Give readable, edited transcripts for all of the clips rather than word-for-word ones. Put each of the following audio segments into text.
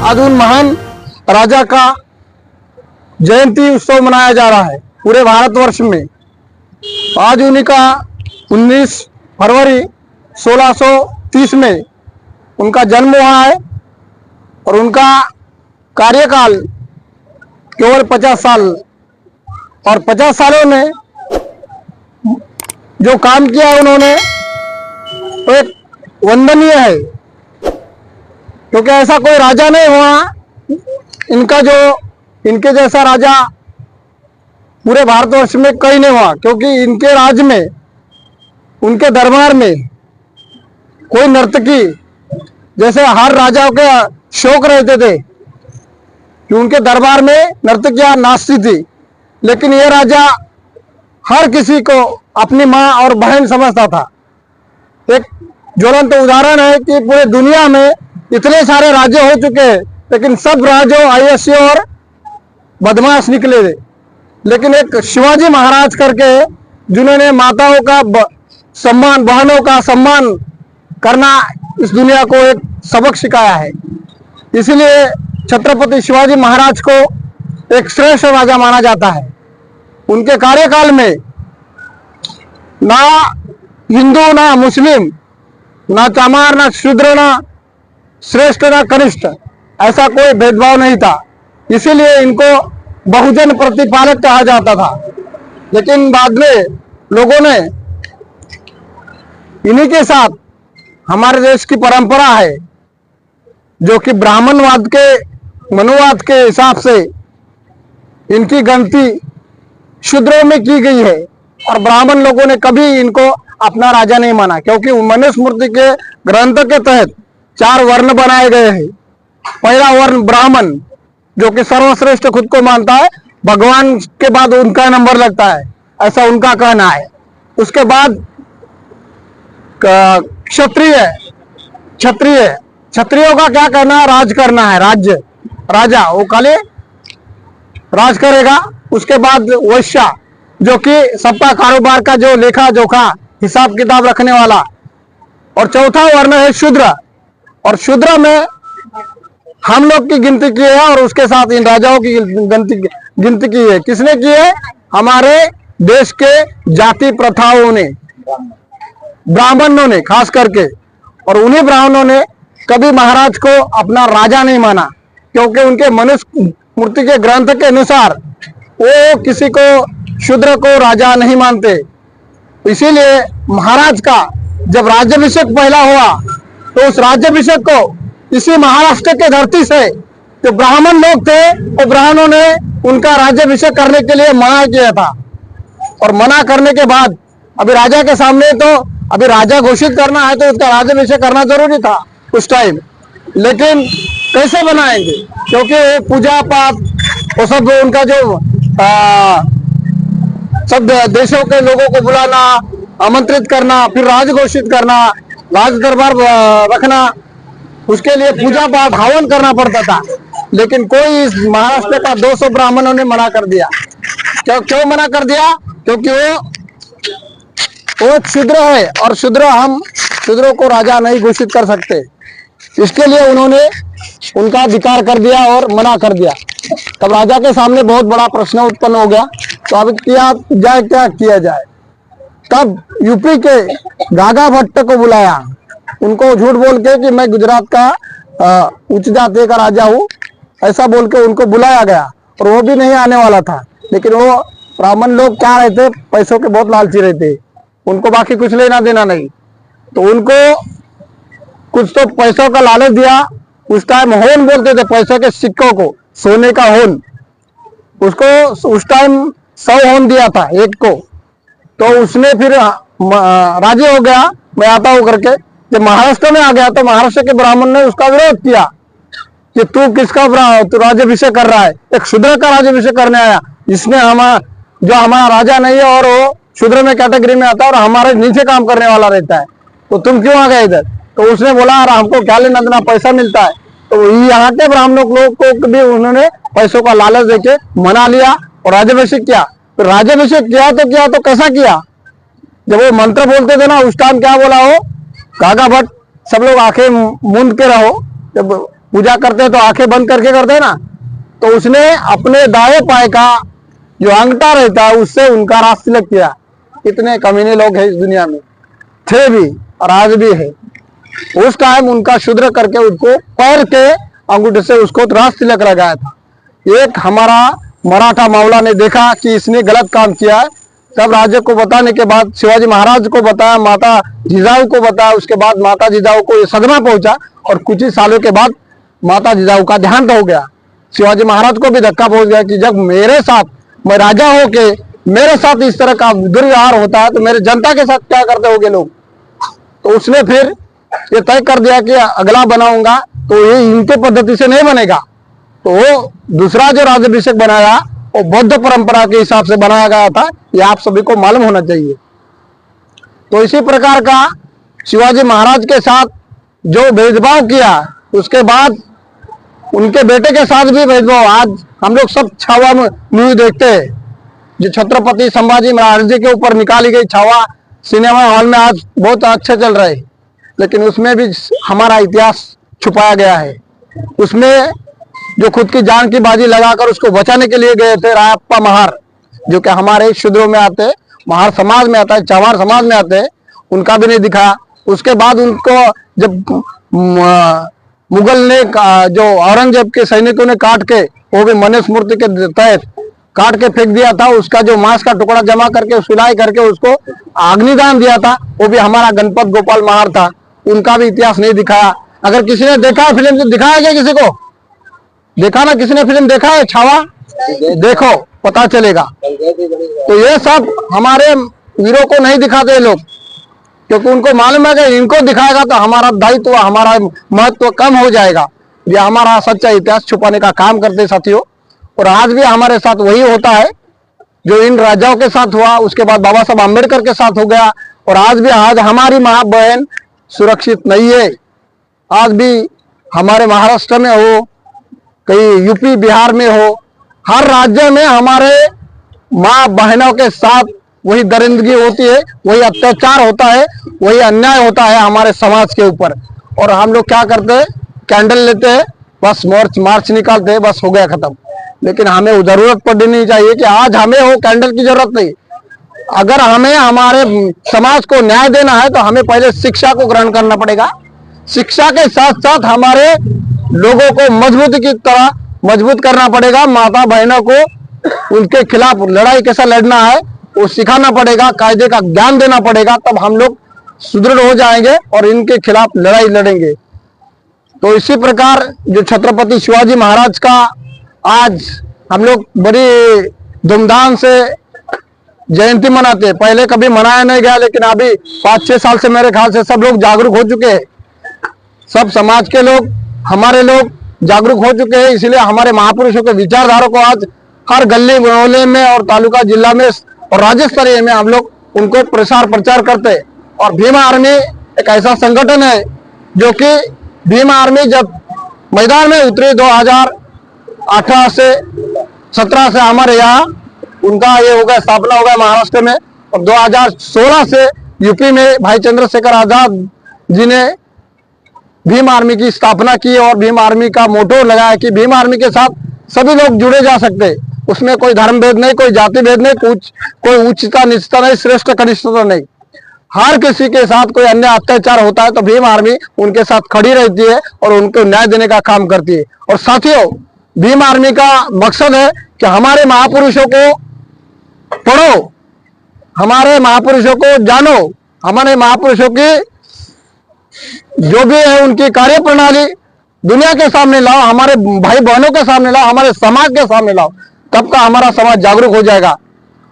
आज उन महान राजा का जयंती उत्सव मनाया जा रहा है पूरे भारतवर्ष में। आज उन्हीं का 19 फरवरी 1630 में उनका जन्म हुआ है और उनका कार्यकाल केवल 50 साल, और 50 सालों में जो काम किया है उन्होंने तो एक वंदनीय है, क्योंकि ऐसा कोई राजा नहीं हुआ इनके जैसा राजा पूरे भारतवर्ष में कहीं नहीं हुआ। क्योंकि इनके राज में, उनके दरबार में कोई नर्तकी, जैसे हर राजाओं के शौक रहते थे कि उनके दरबार में नर्तकियां नाचती थी, लेकिन यह राजा हर किसी को अपनी माँ और बहन समझता था। एक ज्वलंत उदाहरण है कि पूरे दुनिया में इतने सारे राज्य हो चुके हैं, लेकिन सब राज्यों आईएससी और बदमाश निकले थे, लेकिन एक शिवाजी महाराज करके जिन्होंने माताओं का सम्मान, बहनों का सम्मान करना इस दुनिया को एक सबक सिखाया है। इसलिए छत्रपति शिवाजी महाराज को एक श्रेष्ठ राजा माना जाता है। उनके कार्यकाल में ना हिंदू ना मुस्लिम, ना चमार ना शूद्र, ना श्रेष्ठ ना कनिष्ठ, ऐसा कोई भेदभाव नहीं था। इसीलिए इनको बहुजन प्रतिपालक कहा जाता था। लेकिन बाद में लोगों ने इन्हीं के साथ हमारे देश की परंपरा है जो कि ब्राह्मणवाद के मनुवाद के हिसाब से इनकी गिनती शूद्रों में की गई है, और ब्राह्मण लोगों ने कभी इनको अपना राजा नहीं माना, क्योंकि मनुस्मृति के ग्रंथ के तहत 4 वर्ण बनाए गए हैं। पहला वर्ण ब्राह्मण, जो कि सर्वश्रेष्ठ खुद को मानता है, भगवान के बाद उनका नंबर लगता है, ऐसा उनका कहना है। उसके बाद क्षत्रिय, क्षत्रियों का क्या कहना है, राज करना है, राज्य, राजा वो खाली राज करेगा। उसके बाद वैश्य, जो कि सबका कारोबार का जो लेखा जोखा हिसाब किताब रखने वाला। और चौथा वर्ण है शूद्र, और शूद्र में हम लोग की गिनती की है, और उसके साथ इन राजाओं की गिनती की है। किसने की है? हमारे देश के जाति प्रथाओं ने, ब्राह्मणों ने खास करके। और उन्हीं ब्राह्मणों ने कभी महाराज को अपना राजा नहीं माना, क्योंकि उनके मनुस्मृति के ग्रंथ के अनुसार वो किसी को शूद्र को राजा नहीं मानते। इसीलिए महाराज का जब राज्याभिषेक पहला हुआ तो उस राज्याभिषेक को इसी महाराष्ट्र के धरती से जो ब्राह्मण लोग थे, वो ब्राह्मणों ने उनका राज्याभिषेक करने के लिए मना किया था। और मना करने के बाद अभी राजा के सामने, तो अभी राजा घोषित करना है तो उसका राज्याभिषेक करना जरूरी था उस टाइम। लेकिन कैसे बनाएंगे, क्योंकि पूजा पाठ वो सब उनका जो सब देशों के लोगों को बुलाना, आमंत्रित करना, फिर राज घोषित करना, राज दरबार रखना, उसके लिए पूजा पाठ हवन करना पड़ता था। लेकिन कोई इस महाराष्ट्र का 200 ब्राह्मणों ने मना कर दिया। क्यों मना कर दिया? क्योंकि वो शूद्र है, और हम शूद्रों को राजा नहीं घोषित कर सकते। इसके लिए उन्होंने उनका अधिकार कर दिया और मना कर दिया। तब राजा के सामने बहुत बड़ा प्रश्न उत्पन्न हो गया, तो अब क्या किया जाए। तब यूपी के गागा भट्ट को बुलाया, उनको झूठ बोल के कि मैं गुजरात का उच्च जाति का राजा हूँ, ऐसा बोल के उनको बुलाया गया। और वो भी नहीं आने वाला था। लेकिन वो ब्राह्मण लोग क्या रहते, पैसों के बहुत लालची रहते, उनको बाकी कुछ लेना देना नहीं, तो उनको कुछ तो पैसों का लालच दिया। उस टाइम होन बोलते थे पैसों के सिक्कों को, सोने का होन, उसको उस टाइम 100 होन दिया था एक को। तो उसने फिर राजी हो गया, मैं आता हूँ करके। जब महाराष्ट्र में आ गया तो महाराष्ट्र के ब्राह्मण ने उसका विरोध किया कि तू किसका तू राज्याभिषेक कर रहा है, एक शूद्र का राज्याभिषेक करने आया, जिसने जो हमारा राजा नहीं है और वो शूद्र में कैटेगरी में आता है और हमारे नीचे काम करने वाला रहता है, तो तुम क्यों आ गए इधर। तो उसने बोला अरे हमको क्या लेना देना, पैसा मिलता है। तो यहाँ के ब्राह्मणों लोग को भी उन्होंने पैसों का लालच देके मना लिया और राज्याभिषेक किया। तो राज्याभिषेक किया तो कैसा किया, जब वो मंत्र बोलते थे ना, उस टाइम क्या बोला हो, गागा भट्ट सब लोग आंखें मूंद के रहो, जब पूजा करते हैं तो आंखें बंद करके करते हैं ना, तो उसने अपने दाएं पाए का जो अंगूठा रहता है उससे उनका रास तिलक किया। इतने कमीने लोग हैं इस दुनिया में, थे भी और आज भी है। उस टाइम उनका शूद्र करके उसको पैर के अंगूठे से उसको रास तिलक लगाया था। एक हमारा मराठा मावला ने देखा कि इसने गलत काम किया है, तब राजे को बताने के बाद शिवाजी महाराज को बताया, माता जिजाऊ को बताया। उसके बाद माता जिजाऊ को ये सदमा पहुंचा और कुछ ही सालों के बाद माता जिजाऊ का देहांत हो गया। शिवाजी महाराज को भी धक्का पहुंच गया कि जब मेरे साथ, मैं राजा होके मेरे साथ इस तरह का दुर्व्यवहार होता है तो मेरे जनता के साथ क्या करते होगे लोग। तो उसने फिर ये तय कर दिया कि अगला बनाऊंगा तो ये इनके पद्धति से नहीं बनेगा। तो वो दूसरा जो राज्याभिषेक बनाया वो बौद्ध परंपरा के हिसाब से बनाया गया था, ये आप सभी को मालूम होना चाहिए। तो इसी प्रकार का शिवाजी महाराज के साथ जो भेदभाव किया, उसके बाद उनके बेटे के साथ भी भेदभाव। आज हम लोग सब छावा मूवी देखते हैं, जो छत्रपति संभाजी महाराज जी के ऊपर निकाली गई छावा सिनेमा हॉल में आज बहुत अच्छे चल रहे हैं, लेकिन उसमें भी हमारा इतिहास छुपाया गया है। उसमें जो खुद की जान की बाजी लगाकर उसको बचाने के लिए गए थे रायप्पा महार, जो कि हमारे शूद्रों में आते, महार समाज में आता है, चमार समाज में आते हैं, उनका भी नहीं दिखा। उसके बाद उनको जब मुगल ने जो औरंगजेब के सैनिकों ने काट के, वो भी मनुस्मृति के तहत काट के फेंक दिया था, उसका जो मांस का टुकड़ा जमा करके सिलाई करके उसको अग्निदान दिया था, वो भी हमारा गणपत गोपाल महार था। उनका भी इतिहास नहीं दिखाया। अगर किसी ने देखा है फिल्म तो दिखाया गया, किसी को देखा ना, किसी ने फिल्म देखा है छावा? देखो पता चलेगा। तो ये सब हमारे वीरों को नहीं दिखाते लोग, क्योंकि उनको मालूम है कि इनको दिखाएगा तो हमारा दायित्व, हमारा महत्व कम हो जाएगा। ये हमारा सच्चा इतिहास छुपाने का काम करते साथियों। और आज भी हमारे साथ वही होता है जो इन राजाओं के साथ हुआ, उसके बाद बाबा साहब आम्बेडकर के साथ हो गया, और आज भी आज हमारी माँ बहन सुरक्षित नहीं है। आज भी हमारे महाराष्ट्र में हो, कहीं यूपी बिहार में हो, हर राज्य में हमारे माँ बहनों के साथ वही दरिंदगी होती है, वही अत्याचार होता है, वही अन्याय होता है हमारे समाज के ऊपर। और हम लोग क्या करते हैं, कैंडल लेते हैं, बस मार्च निकालते हैं, बस हो गया खत्म। लेकिन हमें जरूरत पड़नी नहीं चाहिए कि आज हमें हो कैंडल की जरूरत नहीं। अगर हमें हमारे समाज को न्याय देना है तो हमें पहले शिक्षा को ग्रहण करना पड़ेगा। शिक्षा के साथ साथ हमारे लोगों को मजबूती की तरह मजबूत करना पड़ेगा। माता बहनों को उनके खिलाफ लड़ाई कैसा लड़ना है वो सिखाना पड़ेगा, कायदे का ज्ञान देना पड़ेगा, तब हम लोग सुदृढ़ हो जाएंगे और इनके खिलाफ लड़ाई लड़ेंगे। तो इसी प्रकार जो छत्रपति शिवाजी महाराज का आज हम लोग बड़ी धूमधाम से जयंती मनाते हैं। पहले कभी मनाया नहीं गया, लेकिन अभी 5-6 साल से मेरे ख्याल से सब लोग जागरूक हो चुके हैं। सब समाज के लोग, हमारे लोग जागरूक हो चुके हैं। इसलिए हमारे महापुरुषों के विचारधारा को आज हर गली मोहल्ले में और तालुका जिला में और राज्य स्तरीय में हम लोग उनको प्रसार प्रचार करते हैं। और भीम आर्मी एक ऐसा संगठन है जो कि भीम आर्मी जब मैदान में उतरी 2018 से 17 से हमारे यहाँ उनका ये हो गया, स्थापना हो गया महाराष्ट्र में। और 2016 से यूपी में भाई चंद्रशेखर आजाद जी ने भीम आर्मी की स्थापना की और भीम आर्मी का मोटो लगाया कि भीम आर्मी के साथ सभी लोग जुड़े जा सकते हैं। उसमें कोई धर्म भेद नहीं, कोई जाति भेद नहीं, कोई उच्चता नीचता नहीं, श्रेष्ठ कनिष्ठता नहीं। हर किसी के साथ कोई अन्य अत्याचार होता है तो भीम आर्मी उनके साथ खड़ी रहती है और उनको न्याय देने का काम करती है। और साथियों, भीम आर्मी का मकसद है कि हमारे महापुरुषों को पढ़ो, हमारे महापुरुषों को जानो, हमारे महापुरुषों की जो भी है उनकी कार्य प्रणाली दुनिया के सामने लाओ, हमारे भाई बहनों के सामने लाओ, हमारे समाज के सामने लाओ, तब का हमारा समाज जागरूक हो जाएगा।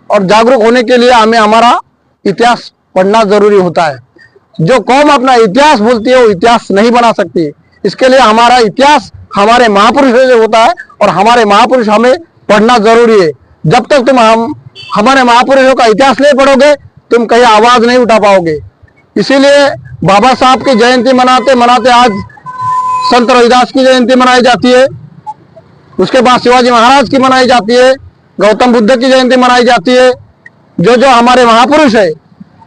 और जागरूक होने के लिए हमें हमारा इतिहास पढ़ना जरूरी होता है। जो कौम अपना इतिहास भूलती है वो इतिहास नहीं बना सकती। इसके लिए हमारा इतिहास हमारे महापुरुषों से होता है और हमारे महापुरुष हमें पढ़ना जरूरी है। जब तक तुम हमारे महापुरुषों का इतिहास नहीं पढ़ोगे तुम कहीं आवाज नहीं उठा पाओगे। इसीलिए बाबा साहब की जयंती मनाते मनाते आज संत रविदास की जयंती मनाई जाती है, उसके बाद शिवाजी महाराज की मनाई जाती है, गौतम बुद्ध की जयंती मनाई जाती है। जो हमारे महापुरुष है,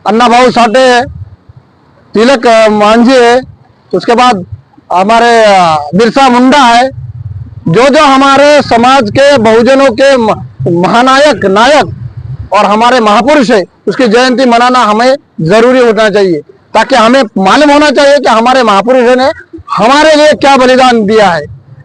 अन्ना भाऊ साठे है, तिलक मांझी है, उसके बाद हमारे बिरसा मुंडा है, जो जो हमारे समाज के बहुजनों के महानायक नायक और हमारे महापुरुष है, उसकी जयंती मनाना हमें जरूरी होना चाहिए, ताकि हमें मालूम होना चाहिए कि हमारे महापुरुषों ने हमारे लिए क्या बलिदान दिया है।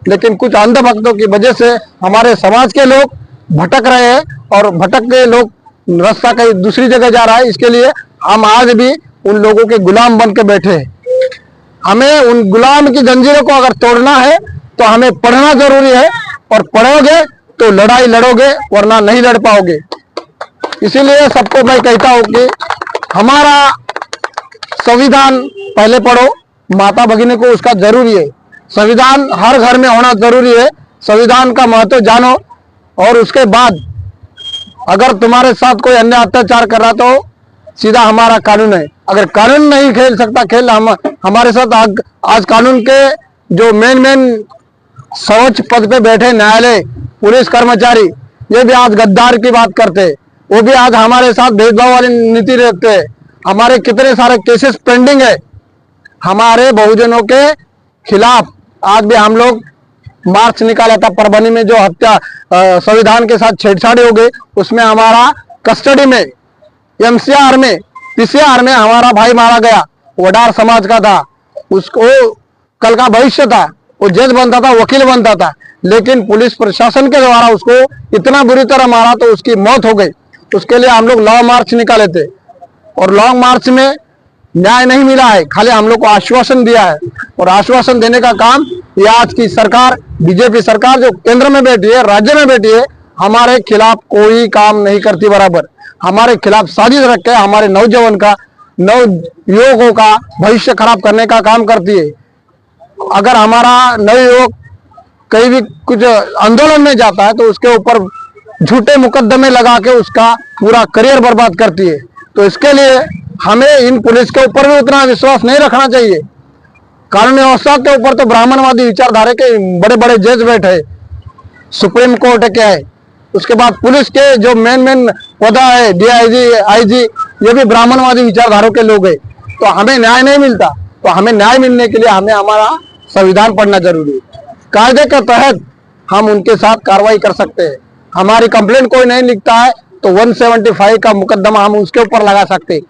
लेकिन कुछ अंधभक्तों की वजह से हमारे समाज के लोग भटक रहे हैं और भटक के लोग रास्ता कहीं दूसरी जगह जा रहा है। इसके लिए हम आज भी उन लोगों के गुलाम बन के बैठे हैं। हमें उन गुलाम की जंजीरों को अगर तोड़ना है तो हमें पढ़ना जरूरी है, और पढ़ोगे तो लड़ाई लड़ोगे, वरना नहीं लड़ पाओगे। इसीलिए सबको मैं कहता हूं कि हमारा संविधान पहले पढ़ो, माता भगिनी को उसका जरूरी है। संविधान हर घर में होना जरूरी है। संविधान का महत्व जानो, और उसके बाद अगर तुम्हारे साथ कोई अन्य अत्याचार कर रहा तो सीधा हमारा कानून है। अगर कानून नहीं खेल सकता खेल, हमारे साथ आज कानून के जो मेन सर्वोच्च पद पे बैठे न्यायालय, पुलिस कर्मचारी, ये भी आज गद्दार की बात करते हैं। वो भी आज हमारे साथ भेदभाव वाली नीति रखते हैं। हमारे कितने सारे केसेस पेंडिंग है हमारे बहुजनों के खिलाफ। आज भी हम लोग मार्च निकाला था परभनी में, जो हत्या संविधान के साथ छेड़छाड़ी हो गई, उसमें हमारा कस्टडी में एमसीआर में पीसीआर में हमारा भाई मारा गया, वडार समाज का था। उसको कल का भविष्य था, वो जज बनता था, वकील बनता था, लेकिन पुलिस प्रशासन के द्वारा उसको इतना बुरी तरह मारा तो उसकी मौत हो गई। उसके लिए हम लोग लॉन्ग मार्च निकाले थे, और लॉन्ग मार्च में न्याय नहीं मिला है, खाली हम लोग को आश्वासन दिया है। और आश्वासन देने का काम ये आज की सरकार, बीजेपी सरकार जो केंद्र में बैठी है, राज्य में बैठी है, हमारे खिलाफ कोई काम नहीं करती। बराबर हमारे खिलाफ साजिश रख के हमारे नौजवान का, नवयुवकों का भविष्य खराब करने का काम करती है। अगर हमारा नवयुवक कहीं भी कुछ आंदोलन में जाता है तो उसके ऊपर झूठे मुकदमे लगा के उसका पूरा करियर बर्बाद करती है। तो इसके लिए हमें इन पुलिस के ऊपर भी उतना विश्वास नहीं रखना चाहिए। कानून व्यवस्था के ऊपर तो ब्राह्मणवादी विचारधारा के बड़े बड़े जज बैठे, सुप्रीम कोर्ट के है, उसके बाद पुलिस के जो मेन पदा है, डीआईजी, आईजी, ये भी ब्राह्मणवादी विचारधारा के लोग हैं। तो हमें न्याय नहीं मिलता। तो हमें न्याय मिलने के लिए हमें हमारा संविधान पढ़ना जरूरी है। कायदे के तहत हम उनके साथ कार्रवाई कर सकते हैं। हमारी कंप्लेंट कोई नहीं लिखता है तो 175 का मुकदमा हम उसके ऊपर लगा सकते हैं।